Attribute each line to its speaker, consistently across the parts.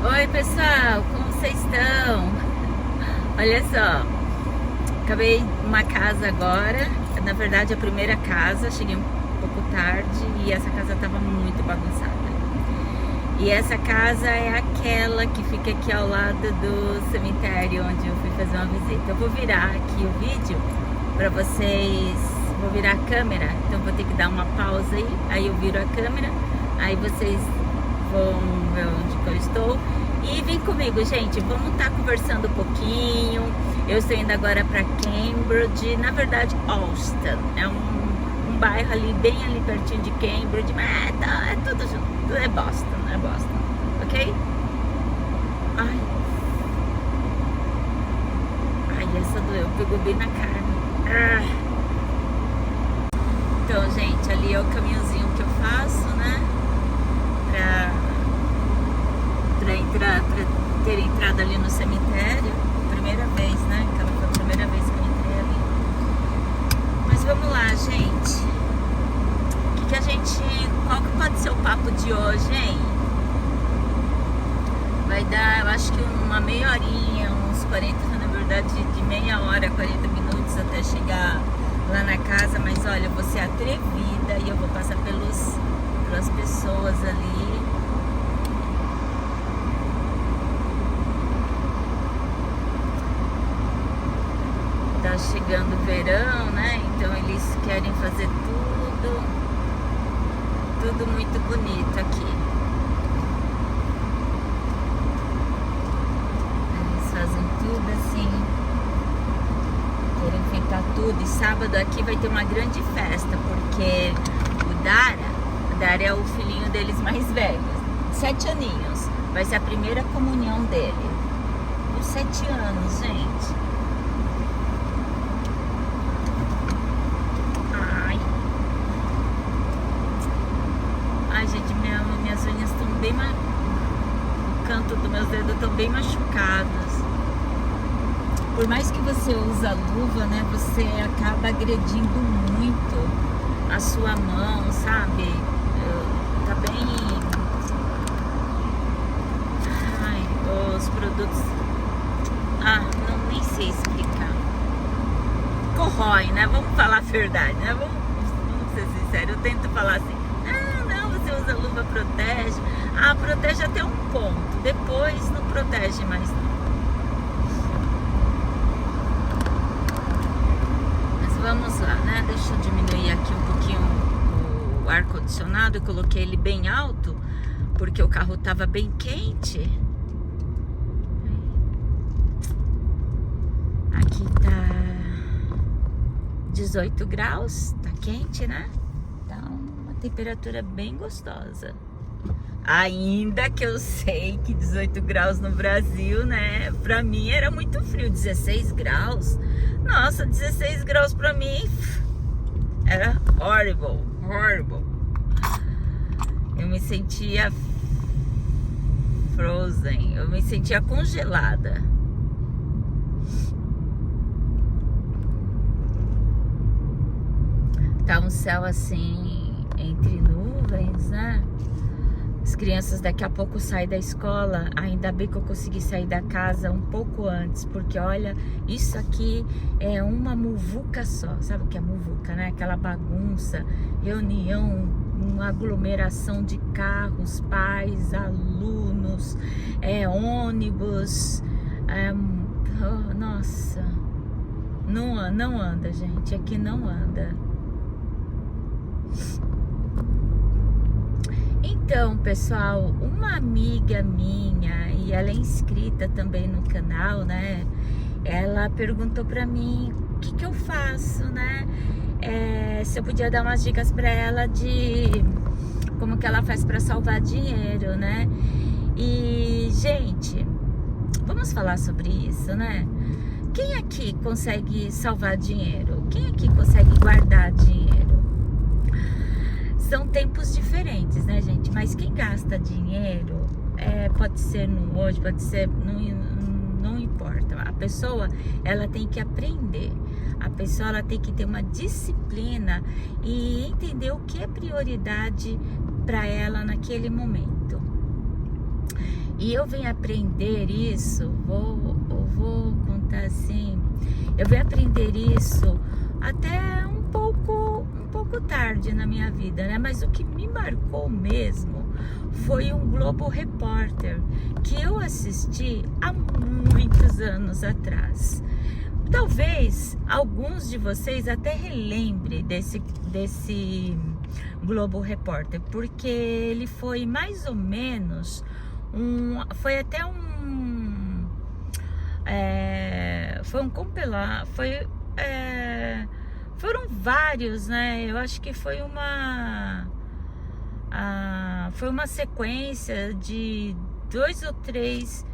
Speaker 1: Oi pessoal, como vocês estão? Olha só, acabei uma casa agora, na verdade a primeira casa, cheguei um pouco tarde e essa casa estava muito bagunçada. E essa casa é aquela que fica aqui ao lado do cemitério onde eu fui fazer uma visita. Eu vou virar aqui o vídeo para vocês, vou virar a câmera, então vou ter que dar uma pausa aí eu viro a câmera, aí vocês vão ver onde que eu estou. E vem comigo, gente, vamos estar conversando um pouquinho. Eu estou indo agora para Cambridge, na verdade Allston, é um bairro ali, bem ali pertinho de Cambridge, mas é tudo junto, é Boston, ok? Ai, essa doeu, pegou bem na carne. Então, gente, ali é o caminhozinho que eu faço, né? Pra ter entrado ali no cemitério. Primeira vez, né? Aquela foi a primeira vez que eu entrei ali. Mas vamos lá, gente. Qual que pode ser o papo de hoje, hein? Vai dar, eu acho que uma meia horinha, uns 40, na verdade, de meia hora, 40 minutos até chegar lá na casa. Mas olha, eu vou ser atrevida e eu vou passar pelas pessoas ali. Tá chegando o verão, né? Então eles querem fazer tudo muito bonito aqui. Eles fazem tudo assim, querem enfeitar tudo. E sábado aqui vai ter uma grande festa, porque o Dara é o filhinho deles mais velho, 7 aninhos. Vai ser a primeira comunhão dele. Por 7 anos, gente. Ai, gente, minhas unhas estão bem o canto dos meus dedos estão bem machucados. Por mais que você usa luva, né, você acaba agredindo muito a sua mão, sabe? Tá bem... Ai, os produtos... nem sei explicar. Corrói, né? Vamos falar a verdade, né? Vamos ser sinceros. Eu tento falar assim, você usa luva, protege. Protege até um ponto. Depois não protege mais não. Mas vamos lá, né? Deixa eu diminuir aqui um pouquinho o ar-condicionado. Eu coloquei ele bem alto, porque o carro tava bem quente. Aqui tá 18 graus. Tá quente, né? Temperatura bem gostosa. Ainda que eu sei que 18 graus no Brasil, né? Pra mim era muito frio. 16 graus. Nossa, 16 graus pra mim era horrible. Eu me sentia frozen. Eu me sentia congelada. Tá um céu assim, entre nuvens, né? As crianças daqui a pouco saem da escola. Ainda bem que eu consegui sair da casa um pouco antes, porque olha, isso aqui é uma muvuca só. Sabe o que é muvuca, né? Aquela bagunça, reunião, uma aglomeração de carros, pais, alunos, ônibus. Nossa, não anda, gente. Aqui não anda. Então, pessoal, uma amiga minha, e ela é inscrita também no canal, né? Ela perguntou pra mim o que eu faço, né? Se eu podia dar umas dicas pra ela de como que ela faz pra salvar dinheiro, né? E, gente, vamos falar sobre isso, né? Quem aqui consegue salvar dinheiro? Quem aqui consegue guardar dinheiro? São tempos diferentes, né, gente? Mas quem gasta dinheiro, pode ser no hoje, pode ser... Não importa. A pessoa, ela tem que aprender. A pessoa, ela tem que ter uma disciplina e entender o que é prioridade para ela naquele momento. E eu vim aprender isso, vou contar assim, eu vim aprender isso até um pouco tarde na minha vida, né? Mas o que me marcou mesmo foi um Globo Repórter que eu assisti há muitos anos atrás. Talvez alguns de vocês até relembrem desse Globo Repórter, porque ele foi mais ou menos foi até foi um compilar, foram vários, né? Eu acho que foi uma sequência de 2 ou 3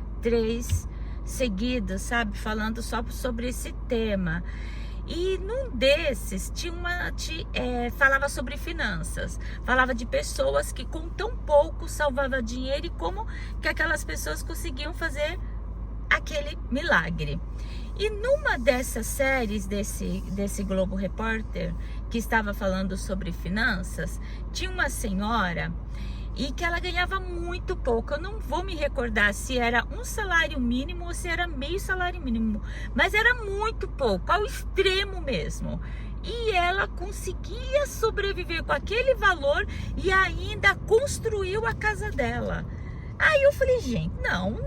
Speaker 1: seguidos, sabe? Falando só sobre esse tema. E num desses falava sobre finanças, falava de pessoas que com tão pouco salvavam dinheiro e como que aquelas pessoas conseguiam fazer aquele milagre. E numa dessas séries desse Globo Repórter que estava falando sobre finanças, tinha uma senhora e que ela ganhava muito pouco. Eu não vou me recordar se era um salário mínimo ou se era meio salário mínimo, mas era muito pouco, ao extremo mesmo. E ela conseguia sobreviver com aquele valor e ainda construiu a casa dela. Aí eu falei, gente, não,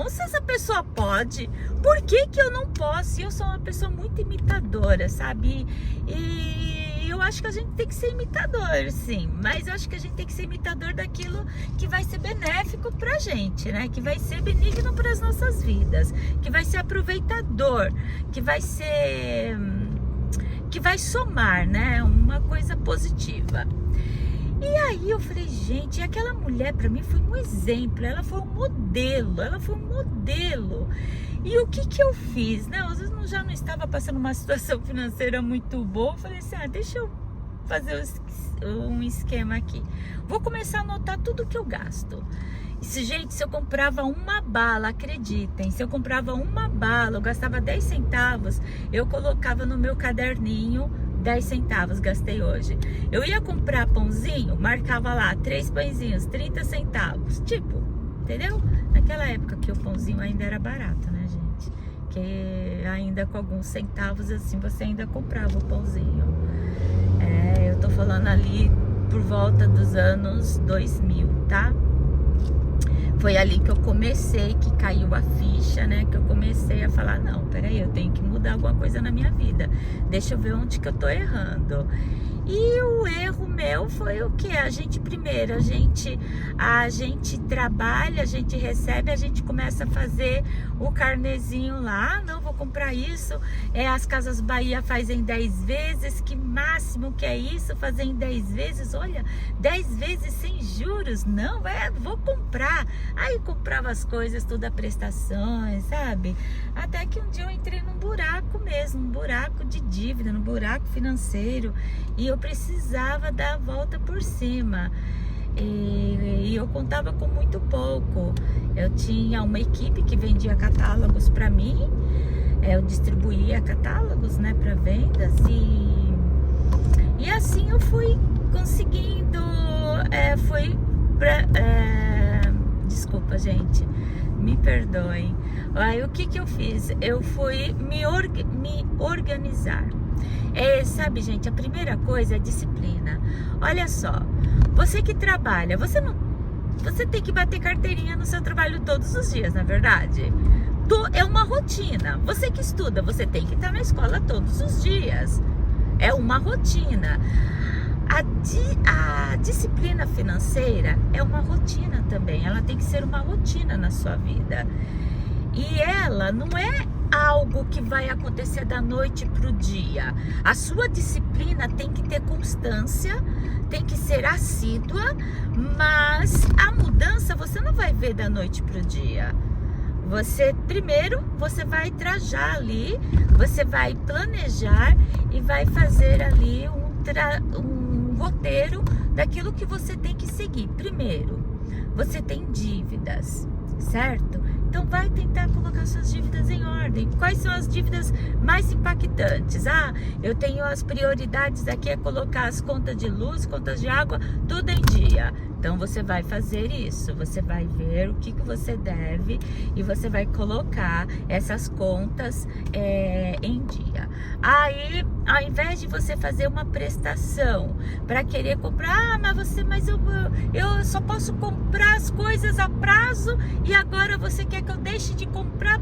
Speaker 1: se essa pessoa pode, por que que eu não posso? E eu sou uma pessoa muito imitadora, sabe? E eu acho que a gente tem que ser imitador, sim, mas eu acho que a gente tem que ser imitador daquilo que vai ser benéfico pra gente, né? Que vai ser benigno para as nossas vidas, que vai ser aproveitador, que vai somar, né? Uma coisa positiva. E aí eu falei, gente, aquela mulher pra mim foi um exemplo, ela foi um modelo, E o que que eu fiz? Não, eu já não estava passando uma situação financeira muito boa, eu falei assim, deixa eu fazer um esquema aqui. Vou começar a anotar tudo que eu gasto. Gente, se eu comprava uma bala, acreditem, se eu comprava uma bala, eu gastava 10 centavos, eu colocava no meu caderninho 10 centavos gastei hoje. Eu ia comprar pãozinho, marcava lá 3 pãezinhos, 30 centavos. Tipo, entendeu? Naquela época que o pãozinho ainda era barato, né, gente? Que ainda com alguns centavos assim você ainda comprava o pãozinho. Eu tô falando ali por volta dos anos 2000, tá? Foi ali que eu comecei, que caiu a ficha, né? Que eu comecei a falar, não, peraí, eu tenho que mudar alguma coisa na minha vida. Deixa eu ver onde que eu tô errando. E o erro meu foi o quê? A gente trabalha, a gente recebe, a gente começa a fazer o carnezinho lá, não, vou comprar isso, as Casas Bahia fazem 10 vezes, que máximo que é isso, fazer em 10 vezes, olha, 10 vezes sem juros, não, vou comprar. Aí comprava as coisas, tudo a prestações, sabe? Até que um dia eu entrei num buraco mesmo, um buraco de dívida, num buraco financeiro, e eu precisava dar a volta por cima. E eu contava com muito pouco. Eu tinha uma equipe que vendia catálogos para mim, eu distribuía catálogos, né, para vendas, e assim eu fui conseguindo, desculpa, gente, me perdoem. Aí o que que eu fiz? Eu fui me organizar. Sabe, gente, a primeira coisa é disciplina. Olha só, você que trabalha, você tem que bater carteirinha no seu trabalho todos os dias, na verdade. É uma rotina. Você que estuda, você tem que estar na escola todos os dias. É uma rotina. A disciplina financeira é uma rotina também. Ela tem que ser uma rotina na sua vida. E ela não é algo que vai acontecer da noite para o dia. A sua disciplina tem que ter constância, tem que ser assídua, mas a mudança você não vai ver da noite para o dia. Primeiro você vai trajar ali, você vai planejar e vai fazer ali um roteiro daquilo que você tem que seguir. Primeiro, você tem dívidas, certo? Então vai tentar colocar suas dívidas em ordem. Quais são as dívidas mais impactantes? Eu tenho as prioridades aqui, é colocar as contas de luz, contas de água, tudo em dia. Então você vai fazer isso, você vai ver o que você deve e você vai colocar essas contas em dia. Aí, ao invés de você fazer uma prestação para querer comprar, mas eu só posso comprar as coisas a prazo e agora você quer que eu deixe de comprar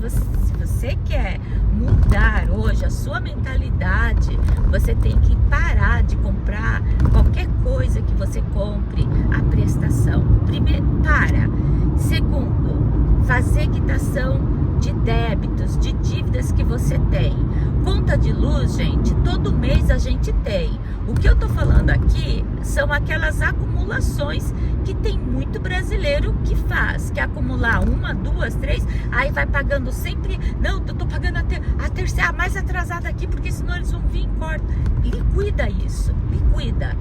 Speaker 1: se você quer mudar hoje a sua mentalidade, você tem que parar de comprar qualquer coisa que você compre a prestação. Primeiro, para. Segundo, fazer quitação de débitos, de dívidas que você tem. Conta de luz, gente, todo mês a gente tem. O que eu tô falando aqui são aquelas acumulações que tem muito brasileiro que faz, que é acumular 1, 2, 3, aí vai pagando sempre, não, eu tô pagando a terceira, a mais atrasada aqui, porque senão eles vão vir e cortam. Liquida isso, liquida,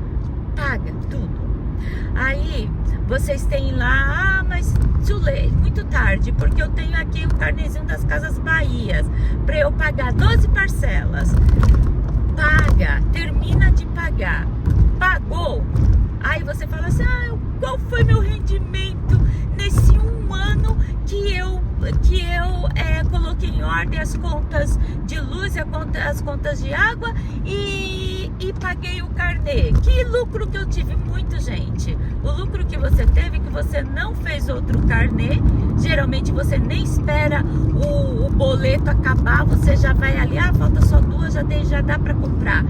Speaker 1: paga tudo. Aí vocês têm lá, mas too late, muito tarde, porque eu tenho aqui o carnezinho das Casas Bahias para eu pagar 12 parcelas. Paga, termina de pagar, pagou. Aí você fala assim, qual foi meu rendimento nesse 1 ano que eu coloquei em ordem as contas de luz, as contas de água e paguei o carnê. Que lucro que eu tive? Muito, gente. O lucro que você teve, que você não fez outro carnê, geralmente você nem espera o boleto acabar, você já vai ali, falta só 2, já dá pra comprar,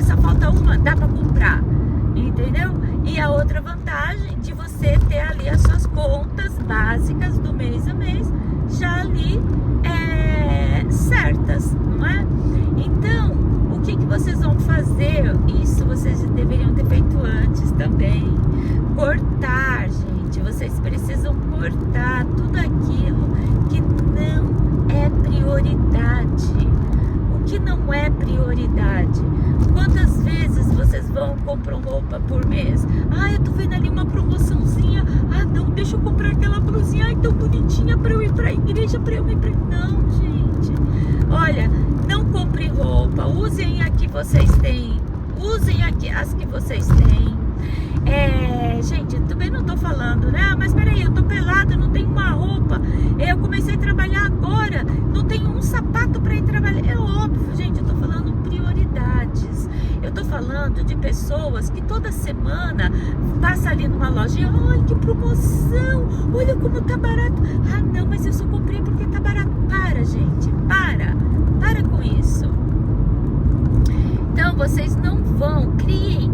Speaker 1: só falta 1, dá pra comprar, entendeu? E a outra vantagem de você ter ali as suas contas básicas do mês a mês já ali certas, não é? Então, o que vocês vão fazer? Isso vocês deveriam ter feito antes também. Cortar, gente. Vocês precisam cortar tudo aquilo que não é prioridade. O que não é prioridade? Quantas vezes vocês vão comprar roupa por mês? Eu tô vendo ali uma promoçãozinha. Não, deixa eu comprar aquela blusinha. Tão bonitinha pra eu ir pra igreja, pra eu ir pra... Não, gente. Olha, não compre roupa. Usem a que vocês têm. Usem as que vocês têm. Gente, também não tô falando, né? Mas peraí, eu tô pelada, não tenho uma roupa. Eu comecei a trabalhar agora, não tenho um sapato pra ir trabalhar. É óbvio, gente, eu tô falando prioridades. Eu tô falando de pessoas que toda semana passa ali numa lojinha, olha que promoção, olha como tá barato. Não, mas eu só comprei porque tá barato. Para, gente, para com isso. Então, vocês não vão, criem,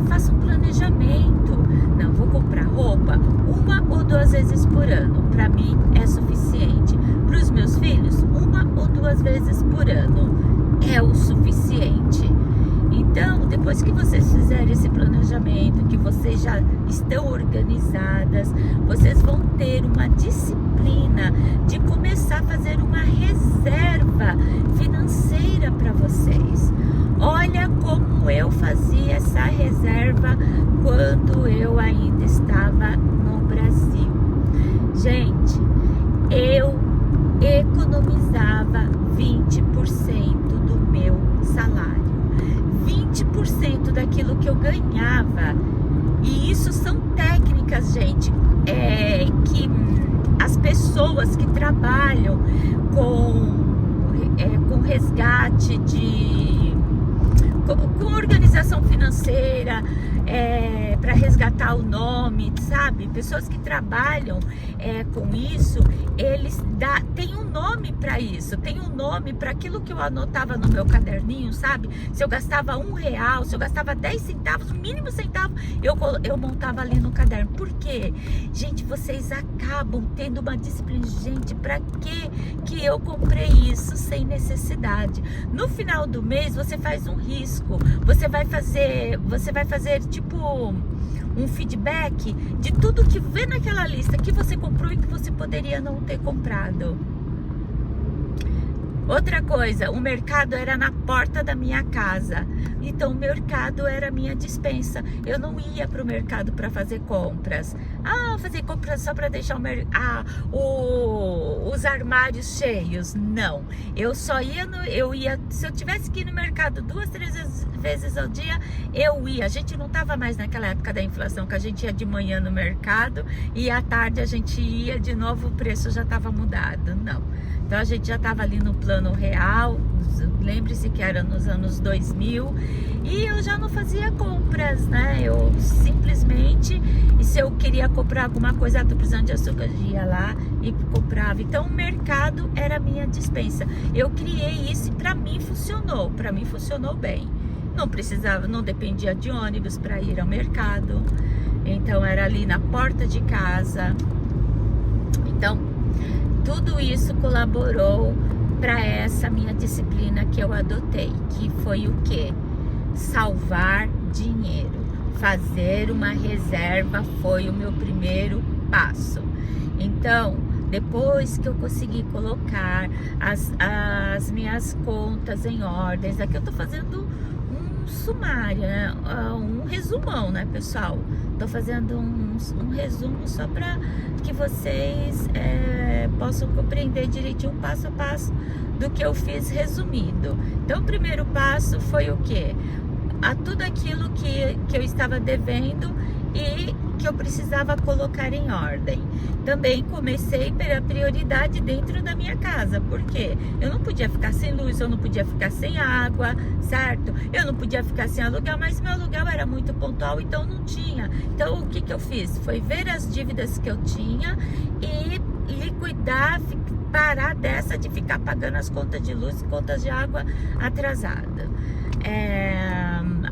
Speaker 1: façam um planejamento. Não, vou comprar roupa 1 ou 2 vezes por ano. Para mim é suficiente. Para os meus filhos, 1 ou 2 vezes por ano é o suficiente. Então, depois que vocês fizerem esse planejamento, que vocês já estão organizadas, vocês vão ter uma disciplina de começar a fazer uma reserva financeira para vocês. Olha como eu fazia essa reserva quando eu ainda estava no Brasil. Gente, eu economizava 20% do meu salário. 20% daquilo que eu ganhava. E isso são técnicas, gente, que as pessoas que trabalham com resgate com organização financeira, para resgatar o nome, sabe? Pessoas que trabalham com isso, eles tem um nome para isso, tem um nome para aquilo que eu anotava no meu caderninho, sabe? Se eu gastava R$1, se eu gastava 10 centavos, o mínimo centavo, eu montava ali no caderno. Por quê? Gente, vocês acabam tendo uma disciplina. Gente, para que eu comprei isso sem necessidade? No final do mês, você faz um risco, você vai fazer tipo um feedback de tudo que vê naquela lista que você comprou e que você poderia não ter comprado. Outra coisa, o mercado era na porta da minha casa. Então o mercado era a minha despensa. Eu não ia para o mercado para fazer compras. Fazer compras só para deixar os armários cheios. Não. Eu só ia se eu tivesse que ir no mercado 2, 3 vezes ao dia, eu ia. A gente não estava mais naquela época da inflação que a gente ia de manhã no mercado e à tarde a gente ia de novo, o preço já estava mudado. Não. Então a gente já estava ali no plano real, lembre-se que era nos anos 2000, e eu já não fazia compras, né? Eu simplesmente, e se eu queria comprar alguma coisa, tô precisando de açúcar, eu ia lá e comprava. Então o mercado era a minha despensa. Eu criei isso e para mim funcionou bem. Não precisava, não dependia de ônibus para ir ao mercado, então era ali na porta de casa. Então tudo isso colaborou para essa minha disciplina que eu adotei, que foi o quê? Salvar dinheiro. Fazer uma reserva foi o meu primeiro passo. Então, depois que eu consegui colocar as minhas contas em ordens, aqui eu tô fazendo um sumário, né? Um resumão, né, pessoal? Tô fazendo um resumo só para que vocês possam compreender direitinho, passo a passo, do que eu fiz resumido. Então, o primeiro passo foi o quê? Tudo aquilo que eu estava devendo e que eu precisava colocar em ordem. Também comecei pela prioridade dentro da minha casa, porque eu não podia ficar sem luz, eu não podia ficar sem água, certo? Eu não podia ficar sem aluguel, mas meu aluguel era muito pontual, então não tinha. Então o que eu fiz? Foi ver as dívidas que eu tinha e liquidar, parar dessa de ficar pagando as contas de luz e contas de água atrasada.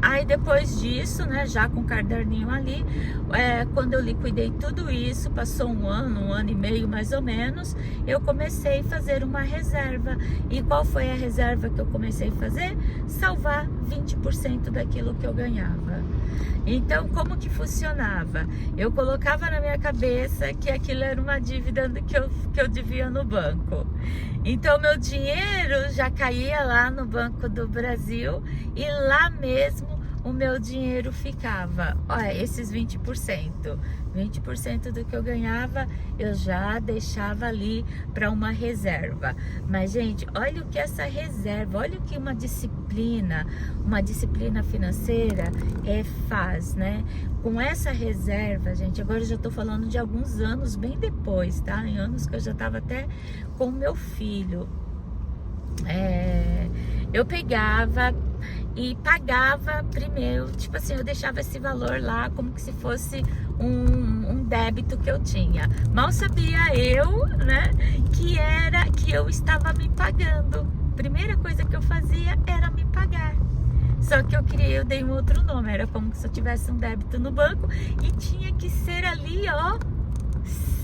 Speaker 1: Aí depois disso, né, já com o caderninho ali, quando eu liquidei tudo isso, passou um ano e meio mais ou menos, eu comecei a fazer uma reserva. E qual foi a reserva que eu comecei a fazer? Salvar 20% daquilo que eu ganhava. Então, como que funcionava? Eu colocava na minha cabeça que aquilo era uma dívida que eu devia no banco. Então, meu dinheiro já caía lá no Banco do Brasil e lá mesmo o meu dinheiro ficava. Olha, esses 20%. 20% do que eu ganhava, eu já deixava ali para uma reserva. Mas, gente, olha o que essa reserva, olha o que uma disciplina financeira faz, né? Com essa reserva, gente, agora eu já tô falando de alguns anos, bem depois, tá? Em anos que eu já tava até com o meu filho. Eu pegava e pagava primeiro, tipo assim, eu deixava esse valor lá como que se fosse um débito que eu tinha. Mal sabia eu, né, que eu estava me pagando. Primeira coisa que eu fazia era me pagar. Só que eu dei um outro nome, era como se eu tivesse um débito no banco e tinha que ser ali, ó,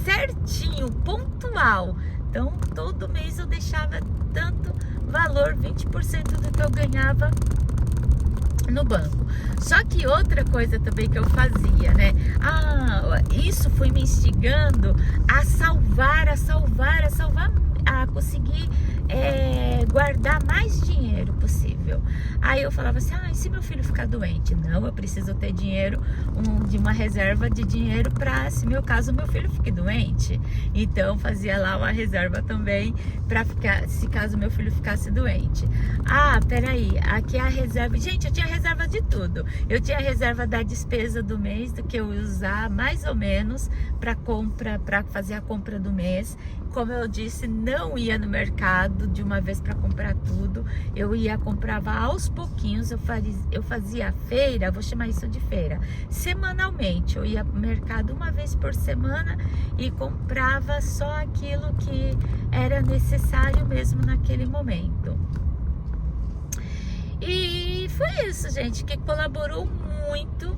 Speaker 1: certinho, pontual. Então, todo mês eu deixava tanto valor, 20% do que eu ganhava no banco. Só que outra coisa também que eu fazia, né? Isso foi me instigando a salvar, a conseguir guardar mais dinheiro possível. Aí eu falava assim, e se meu filho ficar doente? Não, eu preciso ter dinheiro, de uma reserva de dinheiro para, se meu caso, meu filho fique doente. Então fazia lá uma reserva também para ficar, se caso meu filho ficasse doente. Peraí, aqui é a reserva. Gente, eu tinha reserva de tudo. Eu tinha reserva da despesa do mês, do que eu ia usar mais ou menos para fazer a compra do mês. Como eu disse, não ia no mercado de uma vez para comprar tudo. Eu comprava aos pouquinhos. Eu fazia feira, vou chamar isso de feira, semanalmente. Eu ia pro mercado uma vez por semana e comprava só aquilo que era necessário mesmo naquele momento. E foi isso, gente, que colaborou muito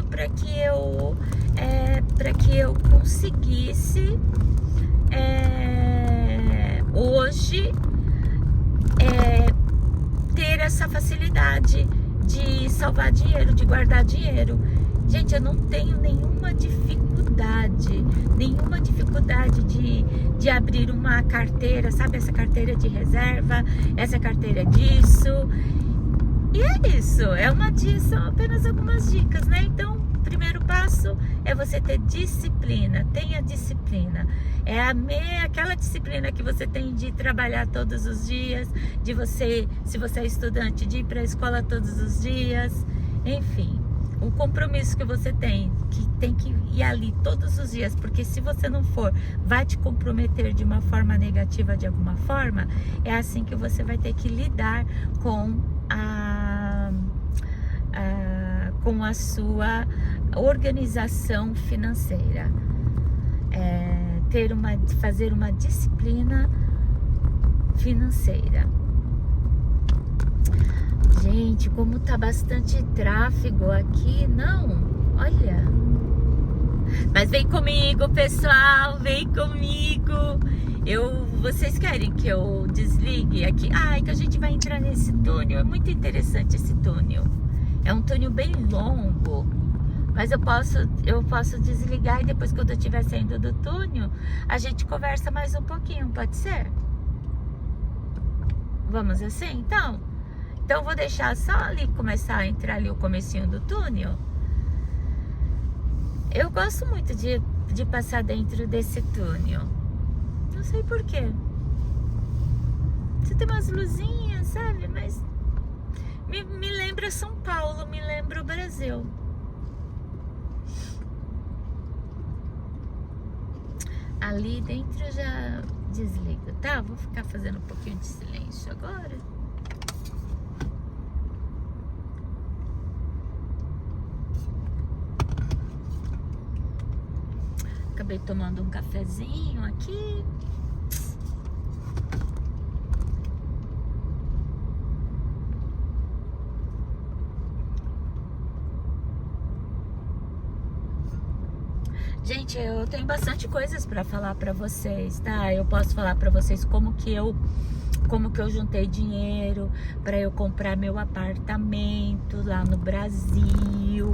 Speaker 1: para que eu conseguisse hoje ter essa facilidade de salvar dinheiro, de guardar dinheiro. Gente, eu não tenho nenhuma dificuldade de abrir uma carteira, sabe? Essa carteira de reserva, essa carteira disso. E é isso, são apenas algumas dicas, né? Então, o primeiro passo é você ter disciplina, tenha disciplina. É aquela disciplina que você tem de trabalhar todos os dias, de você, se você é estudante, de ir para a escola todos os dias, enfim. O compromisso que você tem que ir ali todos os dias, porque se você não for, vai te comprometer de uma forma negativa de alguma forma. É assim que você vai ter que lidar com a sua organização financeira. Fazer uma disciplina financeira. Gente, como tá bastante tráfego aqui, não? Olha. Mas vem comigo, pessoal, vem comigo. Vocês querem que eu desligue aqui? Que a gente vai entrar nesse túnel. É muito interessante esse túnel. É um túnel bem longo. Mas eu posso desligar e depois, quando eu estiver saindo do túnel, a gente conversa mais um pouquinho, pode ser? Vamos assim, então? Então eu vou deixar só ali começar a entrar ali o comecinho do túnel. Eu gosto muito de passar dentro desse túnel. Não sei porquê. Você tem umas luzinhas, sabe? Mas me lembra São Paulo, me lembra o Brasil. Ali dentro eu já desligo, tá? Vou ficar fazendo um pouquinho de silêncio agora. Acabei tomando um cafezinho aqui. Gente, eu tenho bastante coisas para falar para vocês, tá? Eu posso falar para vocês como que eu juntei dinheiro para eu comprar meu apartamento lá no Brasil.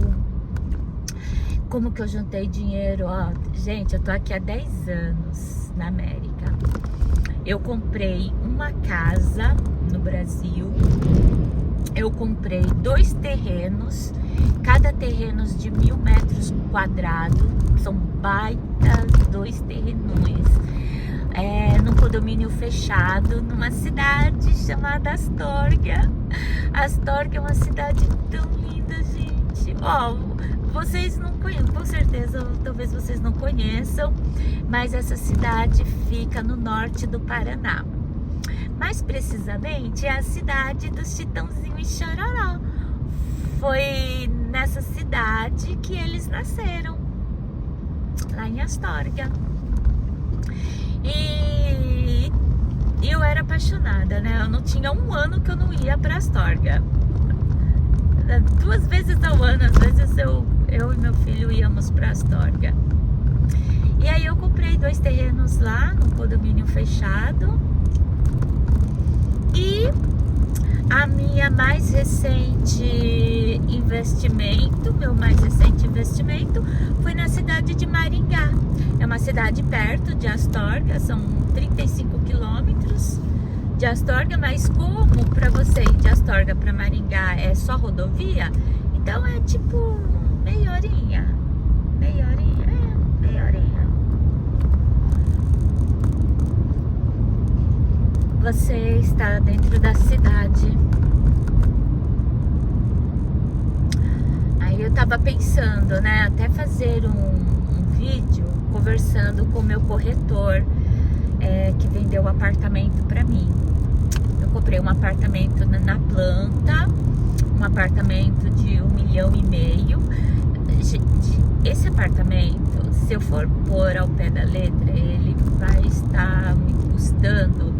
Speaker 1: Como que eu juntei dinheiro, ó. Gente, eu tô aqui há 10 anos na América. Eu comprei uma casa no Brasil. Eu comprei 2 terrenos, cada terreno de 1.000 metros quadrados. São baitas 2 terrenões. Num condomínio fechado, numa cidade chamada Astorga. Astorga é uma cidade tão linda, gente. Ó, vocês não conhecem, com certeza, talvez vocês não conheçam, mas essa cidade fica no norte do Paraná. Mais precisamente, é a cidade dos Chitãozinho e Chororó. Foi nessa cidade que eles nasceram, lá em Astorga. E eu era apaixonada, né? Eu não tinha um ano que eu não ia para Astorga. 2 vezes ao ano, às vezes eu e meu filho íamos para Astorga. E aí eu comprei 2 terrenos lá, num condomínio fechado. E a minha mais recente investimento, meu mais recente investimento foi na cidade de Maringá. É uma cidade perto de Astorga, são 35 quilômetros de Astorga, mas como para você ir de Astorga para Maringá é só rodovia, então é tipo meia horinha. Você está dentro da cidade. Aí eu tava pensando, né, até fazer um vídeo conversando com o meu corretor que vendeu o apartamento para mim. Eu comprei um apartamento na planta, um apartamento de 1,5 milhão. Gente, esse apartamento, se eu for pôr ao pé da letra, ele vai estar me custando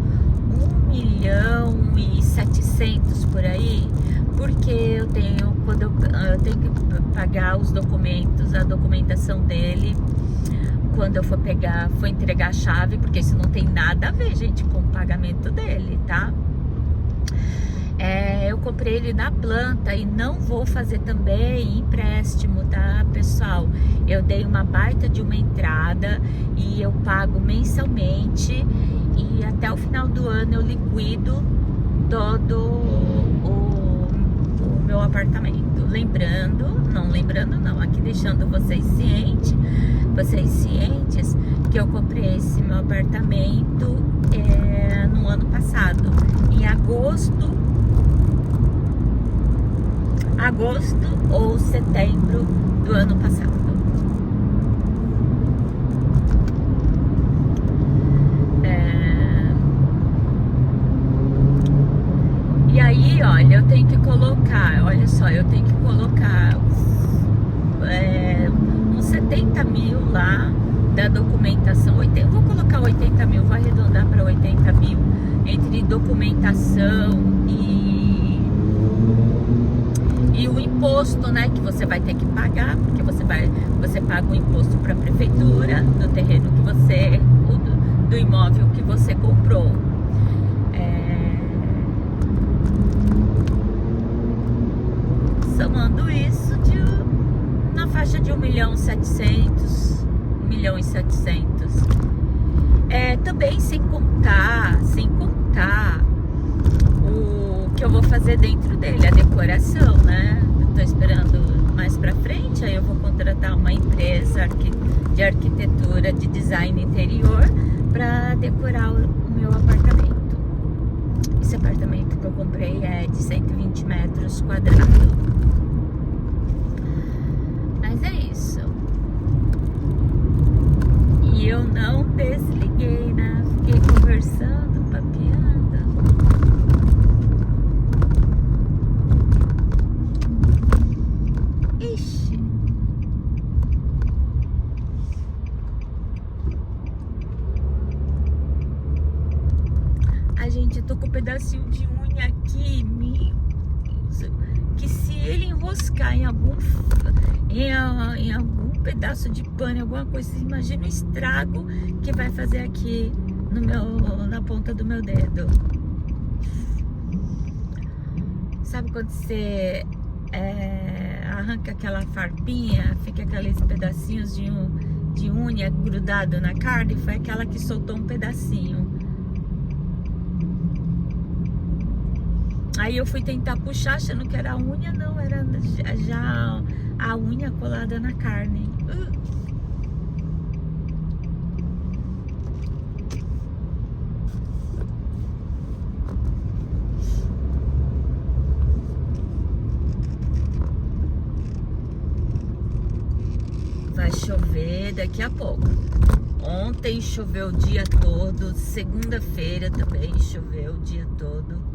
Speaker 1: 1.700.000 por aí, porque eu tenho que pagar os documentos, a documentação dele, quando eu for entregar a chave, porque isso não tem nada a ver, gente, com o pagamento dele, tá? Eu comprei ele na planta e não vou fazer também empréstimo, tá, pessoal? Eu dei uma baita de uma entrada e eu pago mensalmente e até o final do ano eu liquido todo o meu apartamento. Lembrando não, aqui deixando vocês cientes que eu comprei esse meu apartamento no ano passado, em agosto ou setembro do ano passado. E aí, olha, eu tenho que colocar, olha só, uns 70 mil lá da documentação. Vou colocar 80 mil, vou arredondar para 80 mil entre documentação e o imposto, né, que você vai ter que pagar, porque você paga o imposto para a prefeitura do terreno que você, do imóvel que você comprou. Somando isso na faixa de 1.700.000, 1.700.000. Também sem contar o que eu vou fazer dentro dele, a decoração, né? Eu tô esperando mais pra frente, aí eu vou contratar uma empresa de arquitetura, de design interior, pra decorar o meu apartamento. Esse apartamento que eu comprei é de 120 metros quadrados. Mas é isso. E eu não desliguei, né? Fiquei conversando, papeando. Ixi. Gente, eu tô com um pedacinho de unha aqui, meu Deus, que se ele enroscar em algum pedaço de pano, alguma coisa, imagina o estrago que vai fazer aqui na ponta do meu dedo. Sabe quando você arranca aquela farpinha, fica aqueles pedacinhos de unha grudado na carne? Foi aquela que soltou um pedacinho. Aí eu fui tentar puxar, achando que era a unha, não, era já a unha colada na carne. Vai chover daqui a pouco. Ontem choveu o dia todo, segunda-feira também choveu o dia todo.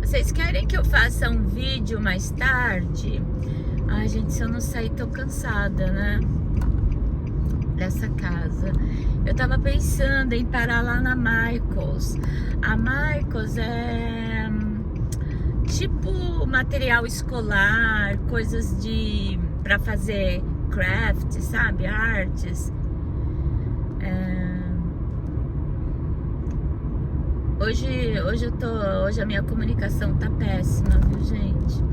Speaker 1: Vocês querem que eu faça um vídeo mais tarde? Ai, gente, se eu não sair, tô cansada, né? Dessa casa. Eu tava pensando em parar lá na Michaels. A Michaels é tipo material escolar, coisas pra fazer craft, sabe? Artes. Hoje a minha comunicação tá péssima, viu, gente?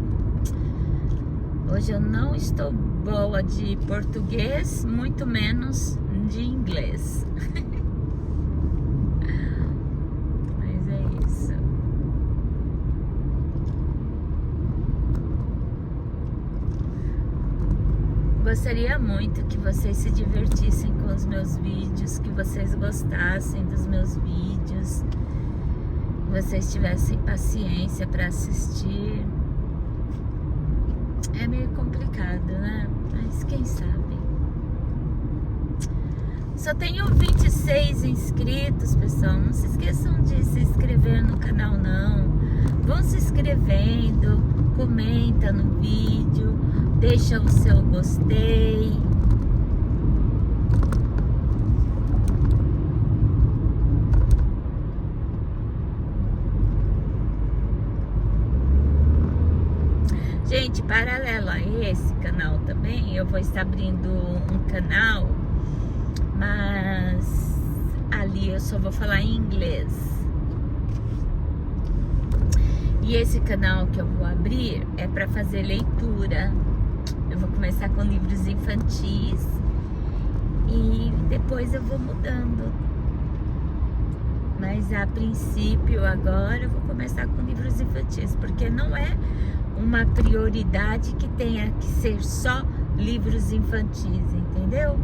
Speaker 1: Hoje eu não estou boa de português, muito menos de inglês. Mas é isso. Gostaria muito que vocês se divertissem com os meus vídeos, que vocês gostassem dos meus vídeos, que vocês tivessem paciência para assistir. É meio complicado, né? Mas quem sabe? Só tenho 26 inscritos, pessoal. Não se esqueçam de se inscrever no canal, não. Vão se inscrevendo, comenta no vídeo, deixa o seu gostei. Gente, paralelo a esse canal também, eu vou estar abrindo um canal, mas ali eu só vou falar em inglês. E esse canal que eu vou abrir é para fazer leitura. Eu vou começar com livros infantis e depois eu vou mudando. Mas a princípio agora eu vou começar com livros infantis, porque não é uma prioridade que tenha que ser só livros infantis, entendeu?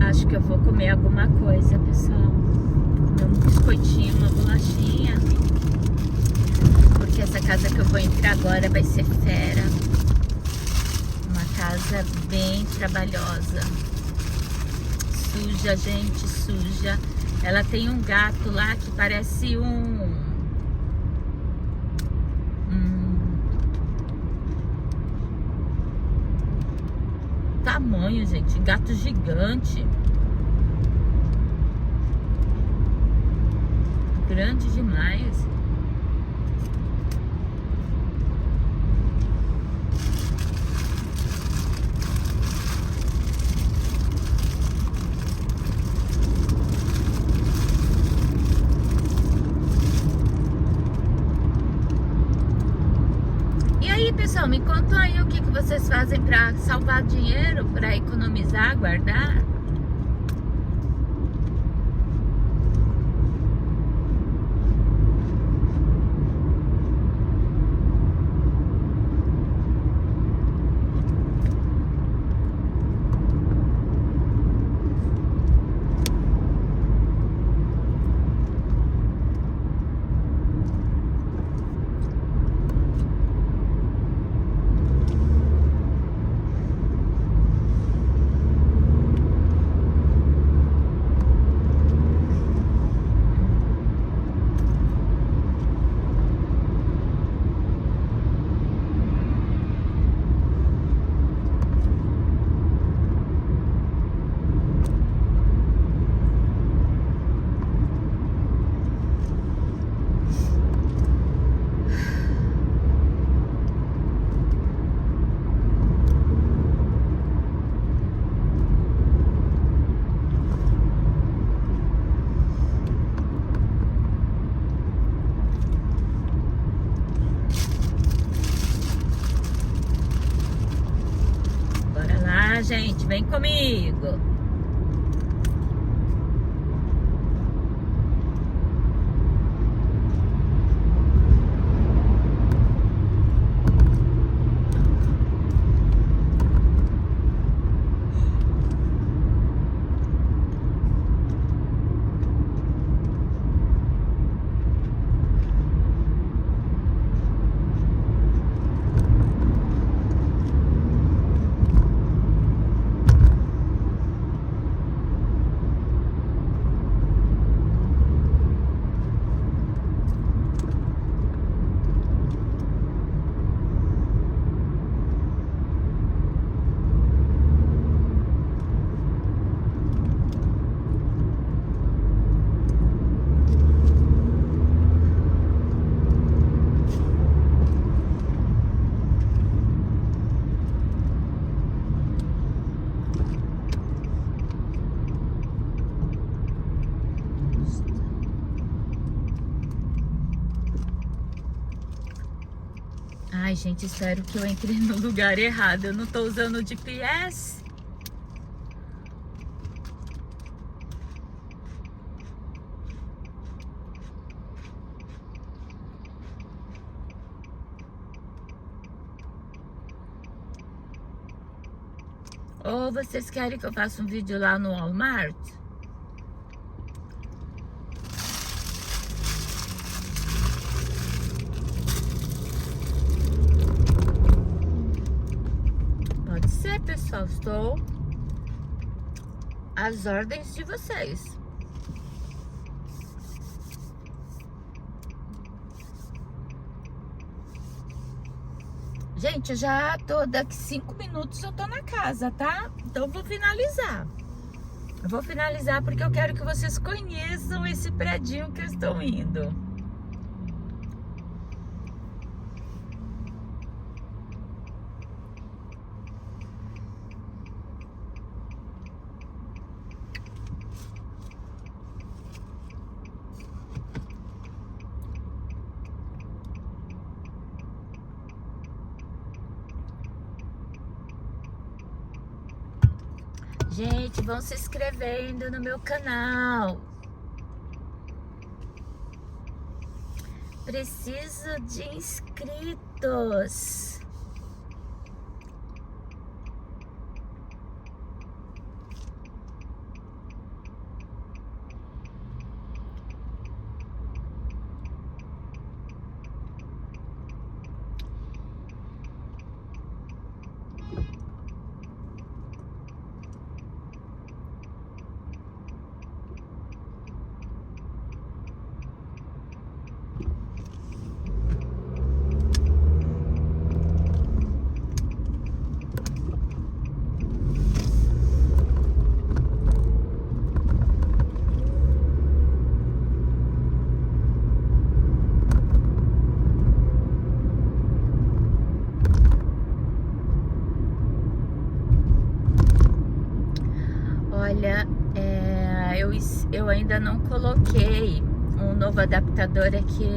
Speaker 1: Acho que eu vou comer alguma coisa, pessoal. Comer um biscoitinho, uma bolachinha. Porque essa casa que eu vou entrar agora vai ser fera. Uma casa bem trabalhosa. Suja, gente, suja. Ela tem um gato lá que parece tamanho, gente, gato gigante. Grande demais. E aí, pessoal, me contam aí o que vocês fazem para salvar dinheiro, para economizar, guardar. Gente, vem comigo. Ai, gente, espero que eu entrei no lugar errado. Eu não tô usando o GPS. Ou vocês querem que eu faça um vídeo lá no Walmart? Pode ser, pessoal. Estou às ordens de vocês. Gente, eu já tô, daqui 5 minutos eu tô na casa, tá? Então eu vou finalizar. Eu vou finalizar porque eu quero que vocês conheçam esse predinho que eu estou indo. Gente, vão se inscrevendo no meu canal. Preciso de inscritos. Olha, eu ainda não coloquei um novo adaptador aqui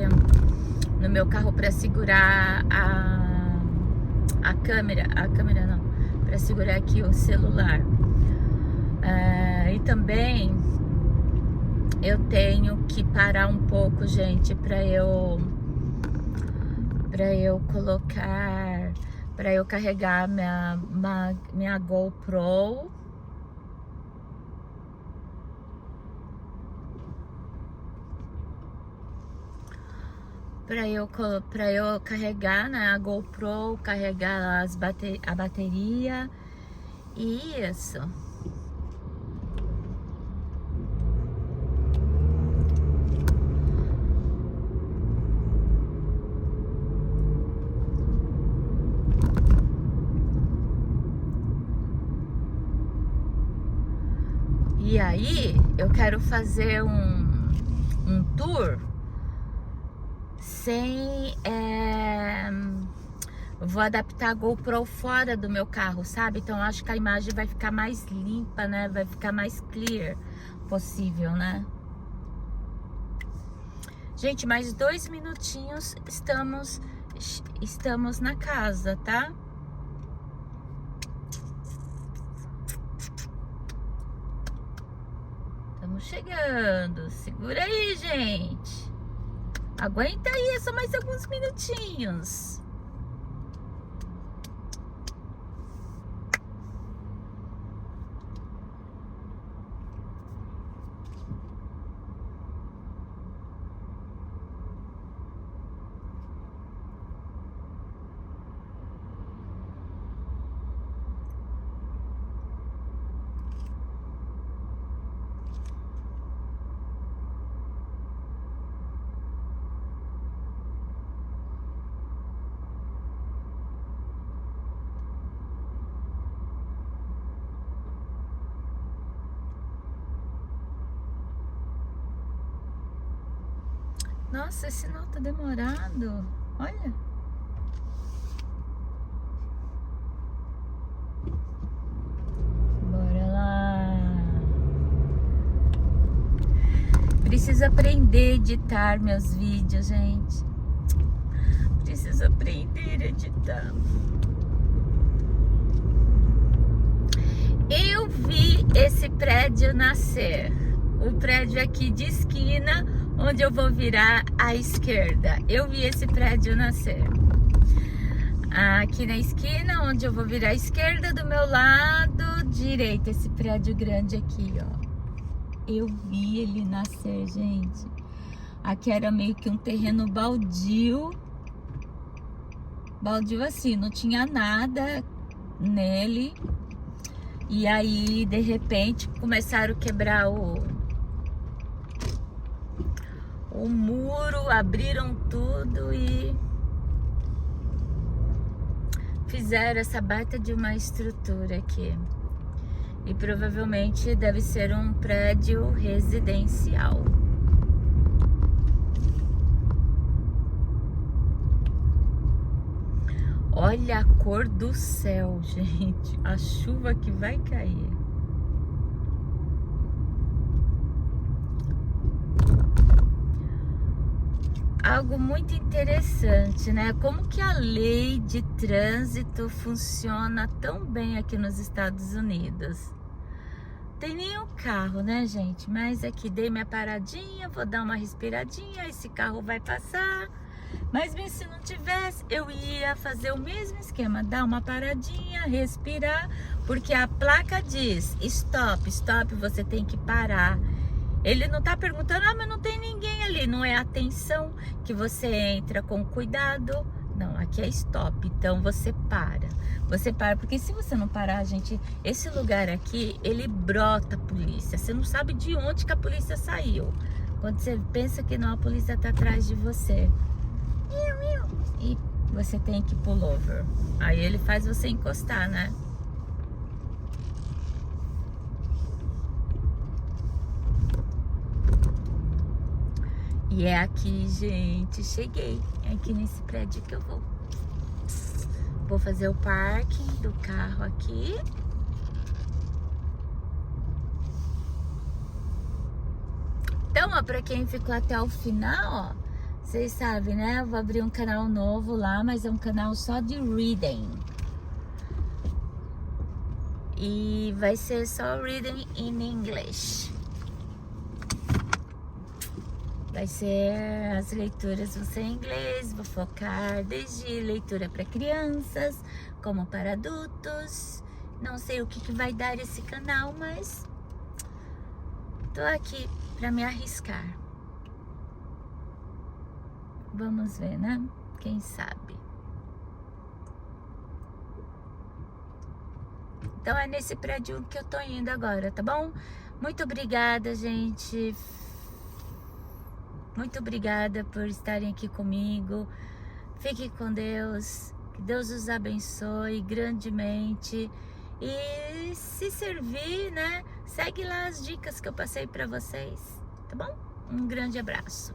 Speaker 1: no meu carro para segurar a câmera não, para segurar aqui o celular. E também eu tenho que parar um pouco, gente, para eu colocar, para eu carregar minha GoPro. Para eu carregar, né, a GoPro, carregar a bateria. Isso. E aí, eu quero fazer um tour sem... vou adaptar a GoPro fora do meu carro, sabe? Então, eu acho que a imagem vai ficar mais limpa, né? Vai ficar mais clear possível, né? Gente, mais 2 minutinhos, estamos na casa, tá? Estamos chegando. Segura aí, gente. Aguenta aí, só mais alguns minutinhos. Nossa, esse sinal tá demorado. Olha. Bora lá. Preciso aprender a editar meus vídeos, gente. preciso aprender a editar. Eu vi esse prédio nascer. O prédio aqui de esquina, onde eu vou virar à esquerda. Eu vi esse prédio nascer. Aqui na esquina, onde eu vou virar à esquerda, do meu lado direito, esse prédio grande aqui, ó. Eu vi ele nascer, gente. Aqui era meio que um terreno baldio. Baldio assim, não tinha nada nele. E aí, de repente, começaram a quebrar o muro, abriram tudo e fizeram essa baita de uma estrutura aqui. E provavelmente deve ser um prédio residencial. Olha a cor do céu, gente. A chuva que vai cair. Algo muito interessante, né? Como que a lei de trânsito funciona tão bem aqui nos Estados Unidos. Tem nenhum carro, né, gente? Mas aqui dei minha paradinha, vou dar uma respiradinha, esse carro vai passar. Mas mesmo se não tivesse, eu ia fazer o mesmo esquema, dar uma paradinha, respirar, porque a placa diz stop, stop, você tem que parar. Ele não tá perguntando, mas não tem ninguém ali, não é atenção que você entra com cuidado. Não, aqui é stop, então você para. Você para, porque se você não parar, gente, esse lugar aqui, ele brota a polícia. Você não sabe de onde que a polícia saiu. Quando você pensa que não, a polícia tá atrás de você. E você tem que pull over. Aí ele faz você encostar, né? E é aqui, gente, cheguei. É aqui nesse prédio que eu vou. Vou fazer o parking do carro aqui. Então, ó, pra quem ficou até o final, ó, vocês sabem, né? Eu vou abrir um canal novo lá, mas é um canal só de reading. E vai ser só reading in English. Vai ser as leituras, vão ser em inglês, vou focar desde leitura para crianças, como para adultos. Não sei o que vai dar esse canal, mas tô aqui para me arriscar. Vamos ver, né? Quem sabe? Então é nesse prédio que eu tô indo agora, tá bom? Muito obrigada, gente. Muito obrigada por estarem aqui comigo. Fiquem com Deus. Que Deus os abençoe grandemente. E se servir, né? Segue lá as dicas que eu passei para vocês, tá bom? Um grande abraço.